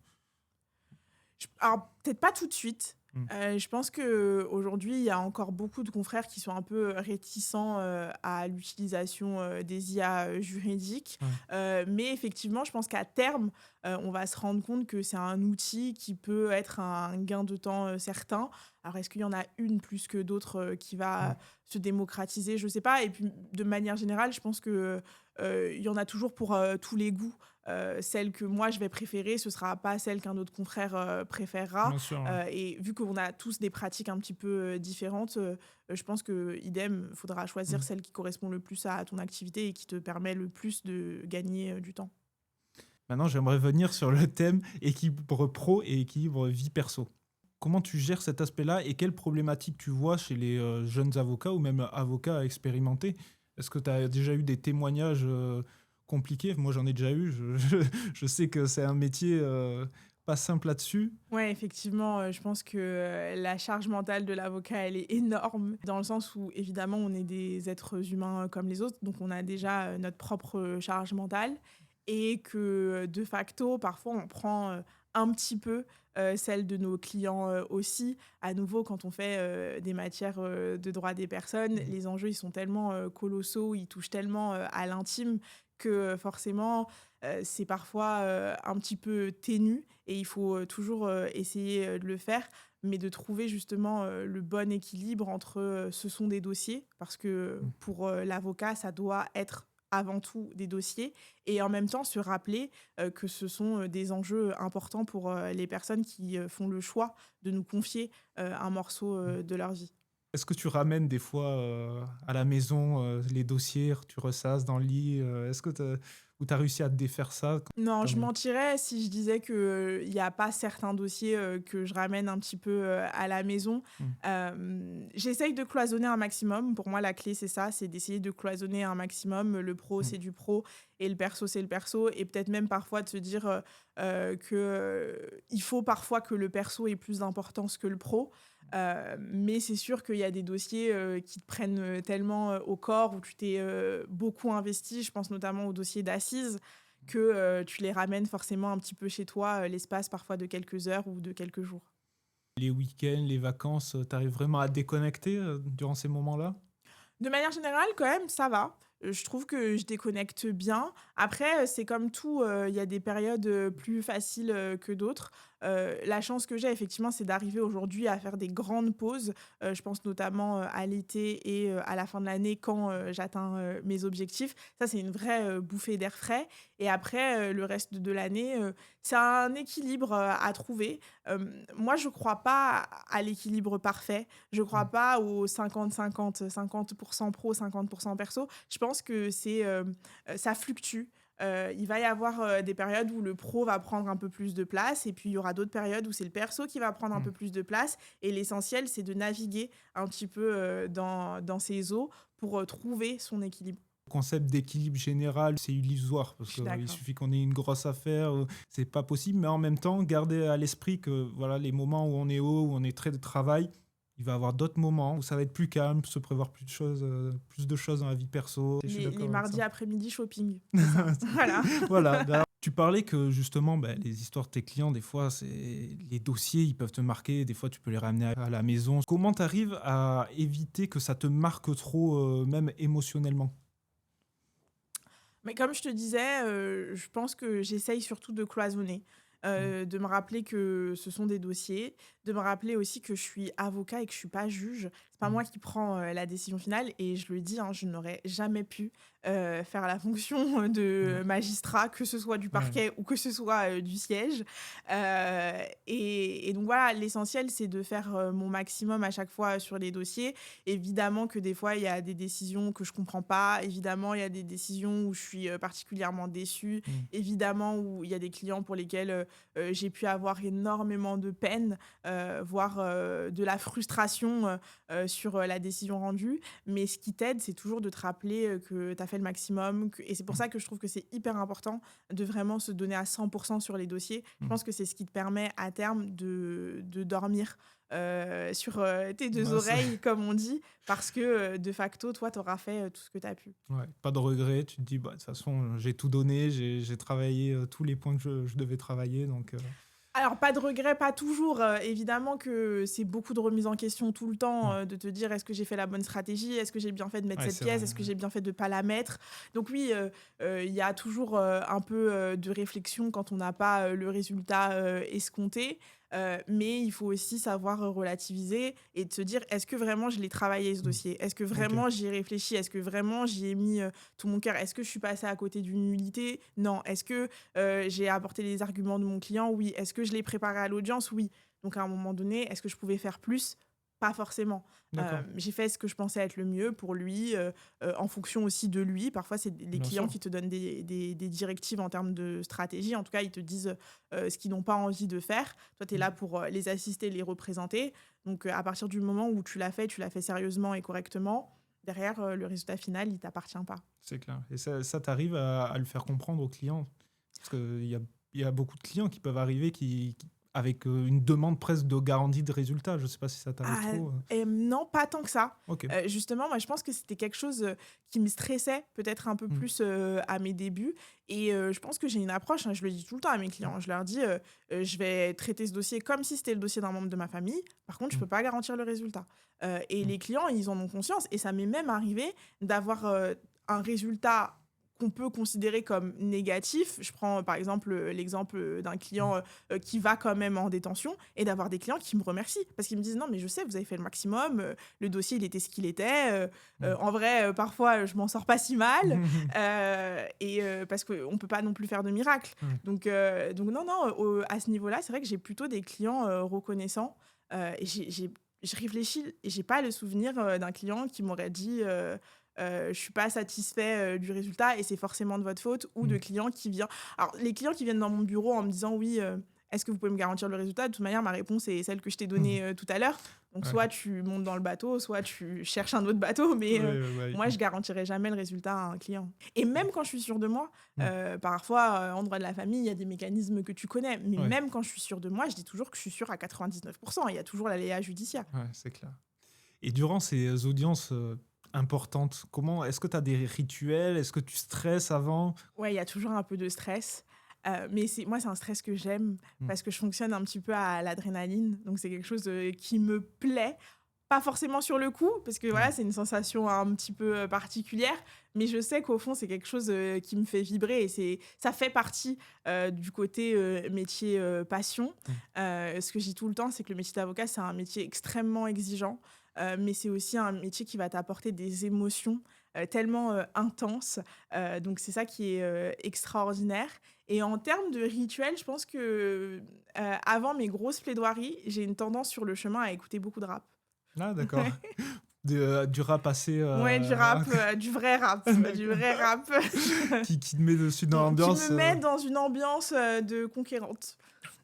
Alors peut-être pas tout de suite. Mmh. Je pense qu'aujourd'hui, il y a encore beaucoup de confrères qui sont un peu réticents, à l'utilisation, des IA, juridiques. Ouais. Mais effectivement, je pense qu'à terme, on va se rendre compte que c'est un outil qui peut être un gain de temps, certain. Alors est-ce qu'il y en a une plus que d'autres, qui Mmh. va se démocratiser? Je sais pas et puis de manière générale, je pense que, il y en a toujours pour, tous les goûts. Celle que moi je vais préférer, ce sera pas celle qu'un autre confrère, préférera, Bien sûr, ouais. et vu qu'on a tous des pratiques un petit peu, différentes, je pense que idem, il faudra choisir Mmh. celle qui correspond le plus à ton activité et qui te permet le plus de gagner, du temps. Maintenant, j'aimerais venir sur le thème équilibre pro et équilibre vie perso. Comment tu gères cet aspect-là et quelles problématiques tu vois chez les, jeunes avocats ou même avocats expérimentés? Est-ce que tu as déjà eu des témoignages, compliqués? Moi, j'en ai déjà eu. Je sais que c'est un métier, pas simple là-dessus. Ouais, effectivement, je pense que, la charge mentale de l'avocat, elle est énorme dans le sens où évidemment on est des êtres humains, comme les autres, donc on a déjà, notre propre, charge mentale et que, de facto, parfois on prend, un petit peu, celle de nos clients, aussi. À nouveau, quand on fait, des matières, de droit des personnes, Mmh. les enjeux, ils sont tellement, colossaux, ils touchent tellement, à l'intime que, forcément, c'est parfois, un petit peu ténu et il faut, toujours, essayer, de le faire, mais de trouver justement, le bon équilibre entre, ce sont des dossiers parce que Mmh. pour, l'avocat, ça doit être avant tout des dossiers et en même temps se rappeler, que ce sont, des enjeux importants pour, les personnes qui, font le choix de nous confier, un morceau, Mmh. de leur vie. Est-ce que tu ramènes des fois, à la maison, les dossiers, tu ressasses dans le lit, est-ce que te Ou tu as réussi à défaire ça Non, quand je même? mentirais si je disais qu'il y a pas certains dossiers, que je ramène un petit peu, à la maison. Mmh. J'essaye de cloisonner un maximum. Pour moi, la clé, c'est ça, c'est d'essayer de cloisonner un maximum. Le pro, Mmh. c'est du pro et le perso, c'est le perso et peut-être même parfois de se dire, que, il faut parfois que le perso ait plus d'importance que le pro. Mais c'est sûr qu'il y a des dossiers, qui te prennent, tellement, au corps, où tu t'es, beaucoup investi. Je pense notamment aux dossiers d'assises que, tu les ramènes forcément un petit peu chez toi, l'espace parfois de quelques heures ou de quelques jours. Les week-ends, les vacances, tu arrives vraiment à déconnecter, durant ces moments-là? De manière générale, quand même, ça va. Je trouve que je déconnecte bien. Après, c'est comme tout, il y a des périodes, plus faciles, que d'autres. La chance que j'ai effectivement, c'est d'arriver aujourd'hui à faire des grandes pauses. Je pense notamment, à l'été et à la fin de l'année quand, j'atteins, mes objectifs. Ça, c'est une vraie, bouffée d'air frais et après, le reste de l'année, c'est un équilibre, à trouver. Moi, je crois pas à l'équilibre parfait. Je crois Mmh. pas au 50-50, 50 pro, 50 perso. Je pense que ça fluctue. Il va y avoir, des périodes où le pro va prendre un peu plus de place et puis il y aura d'autres périodes où c'est le perso qui va prendre un Mmh. peu plus de place et l'essentiel, c'est de naviguer un petit peu, dans ces eaux pour, trouver son équilibre. Le concept d'équilibre général, c'est illusoire Je parce suis qu'il d'accord. suffit qu'on ait une grosse affaire, c'est pas possible. Mais en même temps, garder à l'esprit que voilà, les moments où on est haut, où on est très de travail, il va y avoir d'autres moments où ça va être plus calme, se prévoir plus de choses dans la vie perso. Je suis Les d'accord avec ça. mardis après-midi shopping, c'est ça. Voilà. Voilà. Bah, tu parlais que justement, bah, les histoires de tes clients, des fois, les dossiers, ils peuvent te marquer. Des fois, tu peux les ramener à la maison. Comment tu arrives à éviter que ça te marque trop, même émotionnellement? Mais comme je te disais, je pense que j'essaye surtout de cloisonner, Mmh. de me rappeler que ce sont des dossiers, de me rappeler aussi que je suis avocat et que je suis pas juge. C'est pas Mmh. moi qui prends, la décision finale et je le dis, hein, je n'aurais jamais pu, faire la fonction de Ouais. magistrat, que ce soit du Ouais. parquet ou que ce soit, du siège. Et donc voilà, l'essentiel, c'est de faire, mon maximum à chaque fois sur les dossiers. Évidemment que des fois, il y a des décisions que je comprends pas. Évidemment, il y a des décisions où je suis, particulièrement déçue. Mmh. Évidemment, où il y a des clients pour lesquels, j'ai pu avoir énormément de peine, voire, de la frustration, sur, la décision rendue. Mais ce qui t'aide, c'est toujours de te rappeler, que tu as fait le maximum que et c'est pour Mmh. ça que je trouve que c'est hyper important de vraiment se donner à 100 sur les dossiers. Je Mmh. pense que c'est ce qui te permet à terme de dormir, sur, tes 2 Ouais, oreilles comme on dit, parce que, de facto, toi, tu auras fait, tout ce que tu as pu. ouais, pas de regret. Tu te dis: «Bah, de toute façon, j'ai tout donné, j'ai travaillé, tous les points que je devais travailler», donc Alors pas de regret, pas toujours, évidemment que c'est beaucoup de remise en question tout le temps, mmh. de te dire: «Est-ce que j'ai fait la bonne stratégie? Est-ce que j'ai bien fait de mettre Ouais, cette c'est vrai, pièce? Est-ce que j'ai bien fait de pas la mettre?» Donc oui, il y a toujours, un peu, de réflexion quand on n'a pas, le résultat, escompté, mais il faut aussi savoir, relativiser et de se dire: «Est-ce que vraiment je l'ai travaillé ce mmh. dossier? Est-ce que OK. vraiment j'y ai réfléchi? Est-ce que vraiment j'y ai mis, tout mon cœur? Est-ce que je suis passée à côté d'une nullité? Non. Est-ce que j'ai apporté les arguments de mon client, oui. Est-ce que je l'ai préparé à l'audience? Oui. Donc à un moment donné, est-ce que je pouvais faire plus? Pas forcément. D'accord, J'ai fait ce que je pensais être le mieux pour lui, en fonction aussi de lui. Parfois, c'est les bien clients sûr. qui te donnent des directives en termes de stratégie. En tout cas, ils te disent, ce qu'ils n'ont pas envie de faire. Toi, tu es Mmh. là pour, les assister, les représenter. Donc, à partir du moment où tu l'as fait sérieusement et correctement, derrière, le résultat final, il t'appartient pas. C'est clair et ça tu arrives à le faire comprendre aux clients? Parce qu'il y a beaucoup de clients qui peuvent arriver qui avec, une demande presque de garantie de résultat. Je sais pas si ça t'arrive Ah, trop? non, pas tant que ça. OK. Justement, moi, je pense que c'était quelque chose, qui me stressait peut-être un peu Mmh. plus, à mes débuts et je pense que j'ai une approche, hein, je le dis tout le temps à mes Mmh. clients. Je leur dis, «Je vais traiter ce dossier comme si c'était le dossier d'un membre de ma famille. Par contre, je Mmh. peux pas garantir le résultat». Et Mmh. les clients, ils en ont conscience et ça m'est même arrivé d'avoir, un résultat qu'on peut considérer comme négatif. Je prends, par exemple, l'exemple, d'un Mmh. client, qui va quand même en détention et d'avoir des clients qui me remercient parce qu'ils me disent: «Non, mais je sais, vous avez fait le maximum, le dossier, il était ce qu'il était, Mmh. en vrai, parfois, je m'en sors pas si mal», Mmh. parce qu'on peut pas non plus faire de miracle. Ouais. Donc non, non, à ce niveau-là, c'est vrai que j'ai plutôt des clients, reconnaissants, et je réfléchis et j'ai pas le souvenir, d'un client qui m'aurait dit, je suis pas satisfait du résultat et c'est forcément de votre faute, ou de Mmh. clients qui viennent. Alors, les clients qui viennent dans mon bureau en me disant oui, est-ce que vous pouvez me garantir le résultat? De toute manière, ma réponse est celle que je t'ai Mmh. donnée tout à l'heure. Donc, Ouais. soit tu montes dans le bateau, soit tu cherches un autre bateau, mais Ouais, ouais, ouais. moi, je garantirai jamais le résultat à un client. Et même quand je suis sûre de moi, Mmh. parfois, en droit de la famille, il y a des mécanismes que tu connais, mais Ouais, même quand je suis sûre de moi, je dis toujours que je suis sûre à 99%. Il y a toujours l'aléa judiciaire. ouais, c'est clair. Et durant ces audiences, importantes, est-ce que tu as des rituels? Est-ce que tu stresses avant? Ouais, il y a toujours un peu de stress, mais c'est un stress que j'aime Mmh. parce que je fonctionne un petit peu à l'adrénaline, donc c'est quelque chose, qui me plaît. Pas forcément sur le coup, parce que voilà, Ouais. c'est une sensation un petit peu, particulière, mais je sais qu'au fond, c'est quelque chose, qui me fait vibrer et ça fait partie, du côté, métier, passion. Mmh. Ce que je dis tout le temps, c'est que le métier d'avocat, c'est un métier extrêmement exigeant, mais c'est aussi un métier qui va t'apporter des émotions, tellement, intenses, donc c'est ça qui est, extraordinaire. Et en termes de rituels, je pense que, avant mes grosses plaidoiries, j'ai une tendance sur le chemin à écouter beaucoup de rap. Ah d'accord. Du rap assez, Ouais, du rap, du vrai rap, du d'accord. vrai rap Qui te met dessus dans qui me l'ambiance, met dans une ambiance, de conquérante.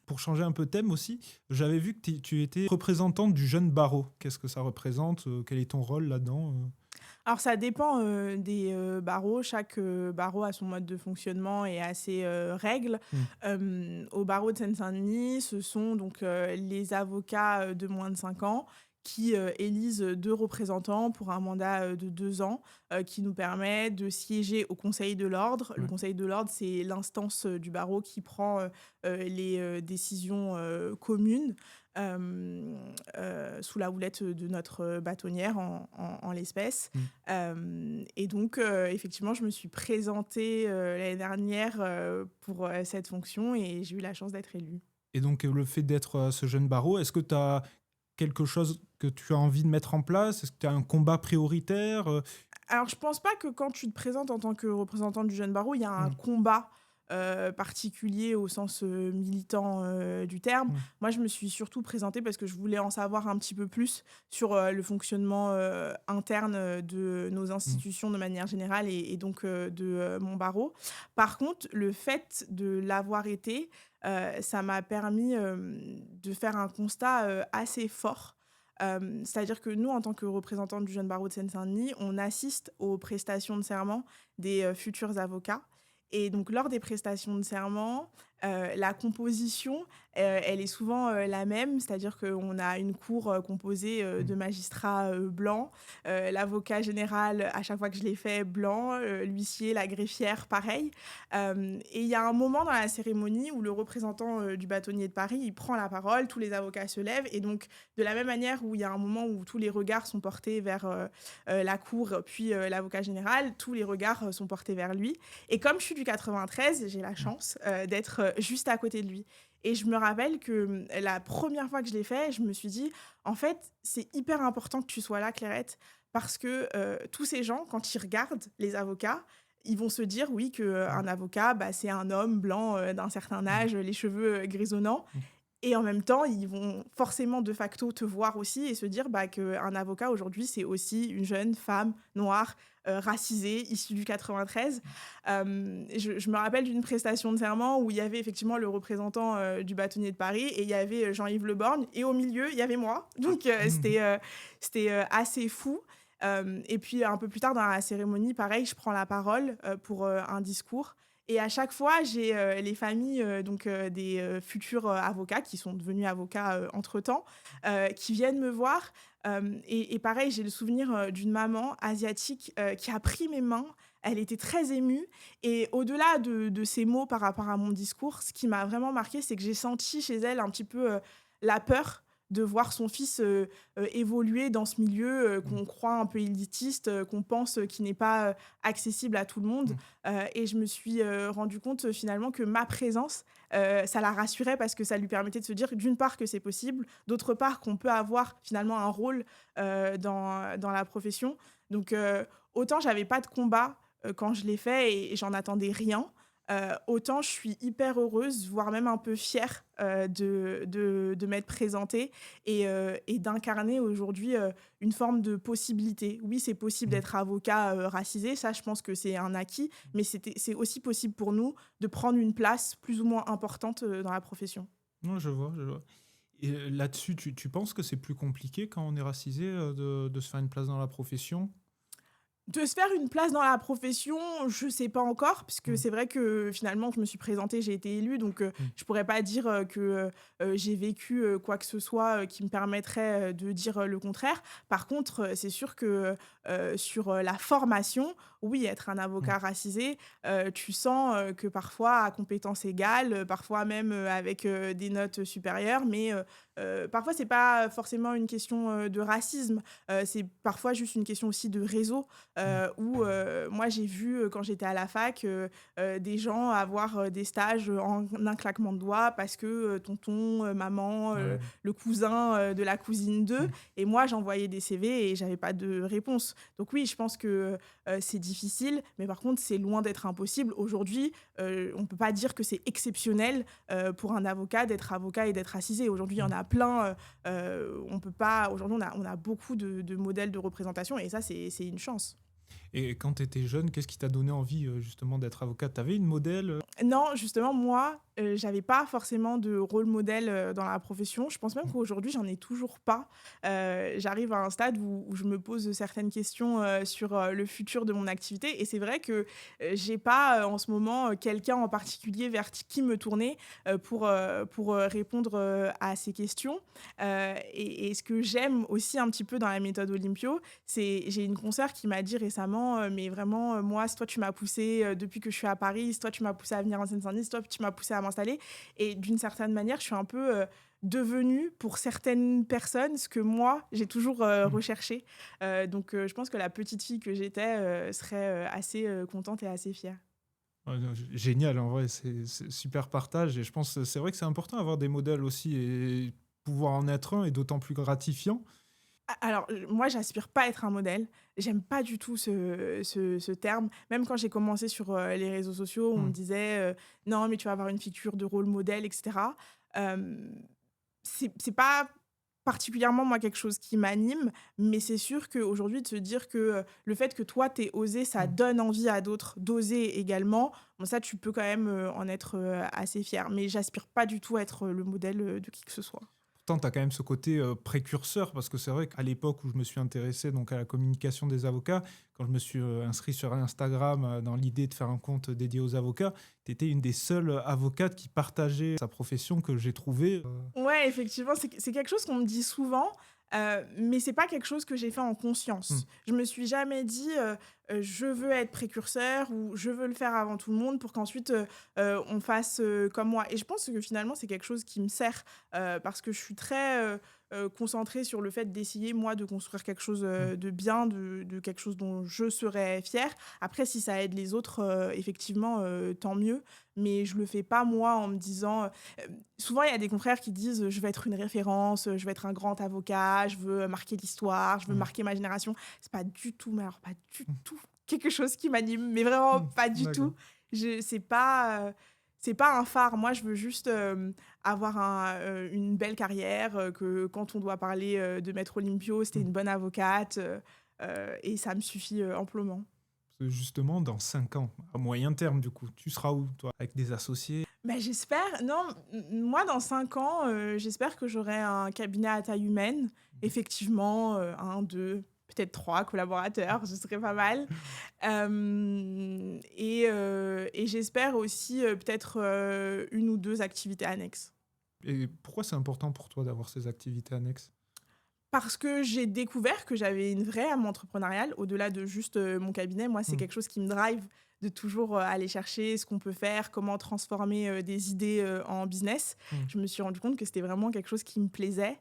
pour changer un peu de thème aussi, j'avais vu que tu étais représentante du jeune barreau. Qu'est-ce que ça représente? Quel est ton rôle là-dedans? Alors ça dépend, des, barreaux. Chaque, barreau a son mode de fonctionnement et a ses, règles. Mmh. Au barreau de Seine-Saint-Denis, ce sont donc, les avocats, de moins de 5 ans qui, élisent, 2 représentants pour un mandat, de 2 ans, qui nous permet de siéger au Conseil de l'ordre. Le Ouais. Conseil de l'ordre, c'est l'instance, du barreau qui prend, les, décisions, communes, hem, sous la houlette de notre, bâtonnière en l'espèce. Mmh. Et donc, effectivement, je me suis présentée, l'année dernière, pour, cette fonction et j'ai eu la chance d'être élue. Et donc, le fait d'être, ce jeune barreau, est-ce que tu as quelque chose que tu as envie de mettre en place? Est-ce que tu as un combat prioritaire? Alors, je pense pas que quand tu te présentes en tant que représentante du jeune barreau, il y a un Mmh. combat, particulier au sens, militant, du terme. Mmh. Moi, je me suis surtout présentée parce que je voulais en savoir un petit peu plus sur, le fonctionnement, interne, de nos Mmh. institutions de manière générale et donc, de, mon barreau. Par contre, le fait de l'avoir été, ça m'a permis, de faire un constat, assez fort. C'est-à-dire que nous, en tant que représentants du jeune barreau de Seine-Saint-Denis, on assiste aux prestations de serment des, futurs avocats et donc lors des prestations de serment, la composition, elle est souvent, la même. C'est-à-dire qu'on a une cour, composée, Mmh. de magistrats, blancs, l'avocat général, à chaque fois que je l'ai fait, blanc, l'huissier, la greffière, pareil. Et il y a un moment dans la cérémonie où le représentant, du bâtonnier de Paris, il prend la parole, tous les avocats se lèvent et donc de la même manière où il y a un moment où tous les regards sont portés vers, la cour, puis, l'avocat général, tous les regards, sont portés vers lui. Et comme je suis du 93, j'ai la Mmh. chance, d'être, juste à côté de lui. Et je me rappelle que, la première fois que je l'ai fait, je me suis dit: «En fait, c'est hyper important que tu sois là, Clairette, parce que, tous ces gens, quand ils regardent les avocats, ils vont se dire, oui, Mmh. qu'un avocat, bah, c'est un homme blanc, d'un certain Mmh. âge, les cheveux, grisonnants». Mmh. Et en même temps, ils vont forcément de facto te voir aussi et se dire, bah, qu'un avocat aujourd'hui, c'est aussi une jeune femme noire, racisée, issue du 93. Je me rappelle d'une prestation de serment où il y avait effectivement le représentant, du bâtonnier de Paris et il y avait, Jean-Yves Le Borgne et au milieu, il y avait moi. Donc Mmh. c'était, assez fou. Et puis un peu plus tard dans la cérémonie, pareil, je prends la parole, pour, un discours et à chaque fois, j'ai, les familles, donc des, futurs, avocats qui sont devenus avocats, entre-temps, qui viennent me voir, et pareil, j'ai le souvenir, d'une maman asiatique, qui a pris mes mains. Elle était très émue et au-delà de ces mots par rapport à mon discours, ce qui m'a vraiment marquée, c'est que j'ai senti chez elle un petit peu, la peur de voir son fils, évoluer dans ce milieu, Mmh. qu'on croit un peu élitiste, qu'on pense, qui n'est pas, accessible à tout le monde. Mmh. Et je me suis, rendue compte, finalement que ma présence, ça la rassurait parce que ça lui permettait de se dire, d'une part, que c'est possible, d'autre part, qu'on peut avoir finalement un rôle, dans la profession. Donc autant j'avais pas de combat, quand je l'ai fait et j'en attendais rien, autant je suis hyper heureuse, voire même un peu fière, de m'être présentée et d'incarner aujourd'hui, une forme de possibilité. Oui, c'est possible Mmh. d'être avocat, racisé, ça je pense que c'est un acquis, mais c'est aussi possible pour nous de prendre une place plus ou moins importante, dans la profession. Ouais, je vois, je vois. Et là-dessus, tu penses que c'est plus compliqué quand on est racisé, de se faire une place dans la profession? De se faire une place dans la profession, je sais pas encore, puisque Mmh. c'est vrai que finalement je me suis présentée, j'ai été élue, donc Mmh. je pourrais pas dire, j'ai vécu, quoi que ce soit, qui me permettrait, de dire, le contraire. Par contre, c'est sûr que, sur, la formation, oui, être un Mmh. avocat racisé, tu sens, que parfois à compétences égales, parfois même, avec, des notes supérieures, mais parfois c'est pas forcément une question, de racisme, c'est parfois juste une question aussi de réseau. Mmh. Où, moi j'ai vu, quand j'étais à la fac, des gens avoir, des stages, en un claquement de doigts parce que, tonton, maman, Ouais. le cousin, de la cousine d'eux Mmh. et moi j'envoyais des CV et j'avais pas de réponse. Donc oui, je pense que, c'est difficile, mais par contre c'est loin d'être impossible. Aujourd'hui, on peut pas dire que c'est exceptionnel, pour un avocat d'être avocat et d'être assisé. Aujourd'hui, il y en Mmh. a plein, on peut pas aujourd'hui on a beaucoup de modèles de représentation et ça c'est une chance. Et quand tu étais jeune, qu'est-ce qui t'a donné envie, justement d'être avocate? Tu avais une modèle, Non, justement, moi, j'avais pas forcément de rôle modèle, dans la profession. Je pense même Mmh. qu'aujourd'hui, j'en ai toujours pas. J'arrive à un stade où je me pose certaines questions, sur, le futur de mon activité et c'est vrai que, j'ai pas, en ce moment, quelqu'un en particulier vers qui me tourner, pour, répondre, à ces questions. Et ce que j'aime aussi un petit peu dans la méthode Olympio, c'est j'ai une consoeur qui m'a dit récemment, mais vraiment, moi, c'est toi tu m'as poussée, depuis que je suis à Paris, c'est toi tu m'as poussée à venir en Seine-Saint-Denis, c'est toi tu m'as poussée à m'installer et d'une certaine manière, je suis un peu, devenue pour certaines personnes ce que moi, j'ai toujours, Mmh. recherché. Donc je pense que la petite fille que j'étais, serait, assez, contente et assez fière. Ouais, non, génial en vrai, c'est super partage et je pense, c'est vrai que c'est important d'avoir des modèles aussi et pouvoir en être un est d'autant plus gratifiant. Alors, moi, j'aspire pas à être un modèle. J'aime pas du tout ce terme. Même quand j'ai commencé sur, les réseaux sociaux, on me Mmh. disait, «Non, mais tu vas avoir une figure de rôle modèle» et cetera. Hem, c'est pas particulièrement, moi, quelque chose qui m'anime, mais c'est sûr qu'aujourd'hui, de se dire que, le fait que toi, tu osé, ça Mmh. donne envie à d'autres d'oser également. Bon, ça, tu peux quand même, en être, assez fier. Mais j'aspire pas du tout à être, le modèle, de qui que ce soit. Pourtant, tu as quand même ce côté, précurseur parce que c'est vrai qu'à l'époque où je me suis intéressé donc à la communication des avocats, quand je me suis, inscrit sur Instagram, dans l'idée de faire un compte dédié aux avocats, tu étais une des seules avocates qui partageait sa profession que j'ai trouvé, Ouais, effectivement, c'est quelque chose qu'on me dit souvent, mais c'est pas quelque chose que j'ai fait en mmh, conscience. Je me suis jamais dit, «Je veux être précurseur» ou «Je veux le faire avant tout le monde pour qu'ensuite, on fasse, comme moi» et je pense que finalement, c'est quelque chose qui me sert, parce que je suis très, concentrée sur le fait d'essayer, moi, de construire quelque chose, mmh, de bien, de quelque chose dont je serais fière. Après, si ça aide les autres, effectivement, tant mieux, mais je le fais pas moi en me disant, souvent, il y a des confrères qui disent, «Je veux être une référence, je veux être un grand avocat, je veux marquer l'histoire, je veux mmh, marquer ma génération». C'est pas du tout, mais alors pas du mmh, tout quelque chose qui m'anime, mais vraiment mmh, pas du d'accord. tout. Je c'est pas un phare. Moi, je veux juste, avoir une belle carrière, que quand on doit parler, de Maître Olympio, c'était Mmh. une bonne avocate, et ça me suffit, amplement. Justement dans 5 ans, à moyen terme du coup, tu seras où toi? Avec des associés? Bah, j'espère non, moi dans 5 ans, j'espère que j'aurai un cabinet à taille humaine. Mmh. Effectivement, 1, 2, peut-être 3 collaborateurs, ce serait pas mal. Et j'espère aussi, peut-être, 1 ou 2 activités annexes. Et pourquoi c'est important pour toi d'avoir ces activités annexes? Parce que j'ai découvert que j'avais une vraie âme entrepreneuriale, au-delà de juste, mon cabinet. Moi, c'est Mmh, quelque chose qui me drive de toujours, aller chercher ce qu'on peut faire, comment transformer, des idées, en business. mmh. Je me suis rendu compte que c'était vraiment quelque chose qui me plaisait,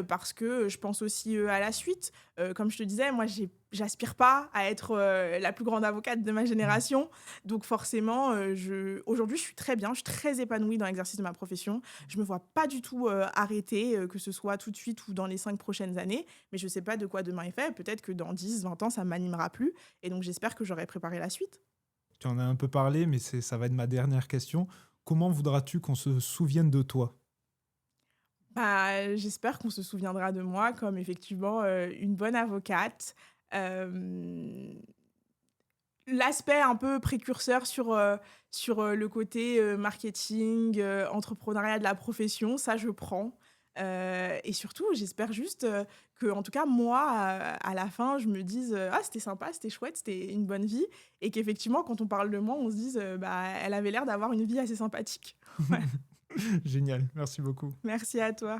parce que, je pense aussi, à la suite. Comme je te disais, moi, j'aspire pas à être, la plus grande avocate de ma Mmh. génération. Donc forcément, aujourd'hui, je suis très bien, je suis très épanouie dans l'exercice de ma profession. Je me vois pas du tout, arrêter, que ce soit tout de suite ou dans les 5 prochaines années, mais je sais pas de quoi demain est fait. Peut-être que dans 10, 20 ans, ça m'animera plus et donc j'espère que j'aurai préparé la suite. tu en as un peu parlé, mais ça va être ma dernière question. Comment voudras-tu qu'on se souvienne de toi? Bah, j'espère qu'on se souviendra de moi comme effectivement, une bonne avocate, hem, l'aspect un peu précurseur sur le côté, marketing, entrepreneuriat de la profession, ça je prends, et surtout j'espère juste, qu'en tout cas moi, à la fin je me dise, «Ah c'était sympa, c'était chouette, c'était une bonne vie» et qu'effectivement quand on parle de moi on se dise, «Bah, elle avait l'air d'avoir une vie assez sympathique». Ouais, Génial, merci beaucoup. merci à toi.